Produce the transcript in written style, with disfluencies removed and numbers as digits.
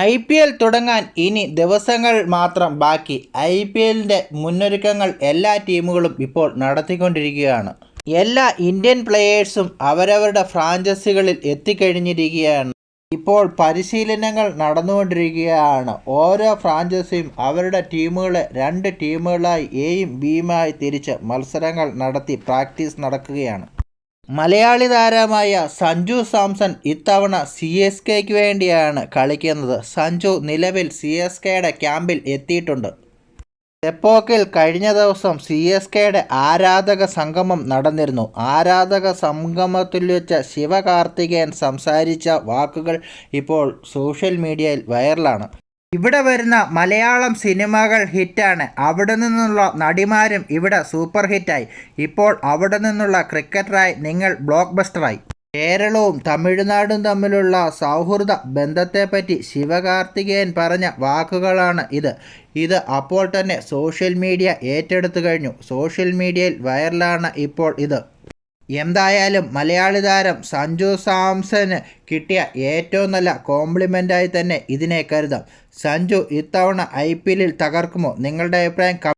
IPL തുടങ്ങാൻ ഇനി ദിവസങ്ങൾ മാത്രം ബാക്കി. IPLൻ്റെ മുന്നൊരുക്കങ്ങൾ എല്ലാ ടീമുകളും ഇപ്പോൾ നടത്തിക്കൊണ്ടിരിക്കുകയാണ്. എല്ലാ ഇന്ത്യൻ പ്ലെയേഴ്സും അവരവരുടെ ഫ്രാഞ്ചൈസികളിൽ എത്തിക്കഴിഞ്ഞിരിക്കുകയാണ്. ഇപ്പോൾ പരിശീലനങ്ങൾ നടന്നുകൊണ്ടിരിക്കുകയാണ്. ഓരോ ഫ്രാഞ്ചൈസിയും അവരുടെ ടീമുകളെ 2 ടീമുകളായി എയും ബിയുമായി തിരിച്ച് മത്സരങ്ങൾ നടത്തി പ്രാക്ടീസ് നടക്കുകയാണ്. മലയാളി താരമായ സഞ്ജു സാംസൺ ഇത്തവണ CSKയ്ക്ക് വേണ്ടിയാണ് കളിക്കുന്നത്. സഞ്ജു നിലവിൽ CSKയുടെ ക്യാമ്പിൽ എത്തിയിട്ടുണ്ട്. ചെപ്പോക്കിൽ കഴിഞ്ഞ ദിവസം CSKയുടെ ആരാധക സംഗമം നടന്നിരുന്നു. ആരാധക സംഗമത്തിൽ വെച്ച് ശിവകാർത്തികേയൻ സംസാരിച്ച വാക്കുകൾ ഇപ്പോൾ സോഷ്യൽ മീഡിയയിൽ വൈറലാണ്. ഇവിടെ വരുന്ന മലയാളം സിനിമകൾ ഹിറ്റാണ്. അവിടെ നിന്നുള്ള നടിമാരും ഇവിടെ സൂപ്പർ ഹിറ്റായി. ഇപ്പോൾ അവിടെ നിന്നുള്ള ക്രിക്കറ്ററായി നിങ്ങൾ ബ്ലോക്ക് ബസ്റ്ററായി. കേരളവും തമിഴ്നാടും തമ്മിലുള്ള സൗഹൃദ ബന്ധത്തെപ്പറ്റി ശിവകാർത്തികേയൻ പറഞ്ഞ വാക്കുകളാണ് ഇത് അപ്പോൾ തന്നെ സോഷ്യൽ മീഡിയ ഏറ്റെടുത്തു കഴിഞ്ഞു. സോഷ്യൽ മീഡിയയിൽ വൈറലാണ് ഇപ്പോൾ ഇത്. എന്തായാലും മലയാളി താരം സഞ്ജു സാംസന് കിട്ടിയ ഏറ്റവും നല്ല കോംപ്ലിമെൻ്റായി തന്നെ ഇതിനെ കരുതാം. സഞ്ജു ഇത്തവണ IPLൽ തകർക്കുമോ? നിങ്ങളുടെ അഭിപ്രായം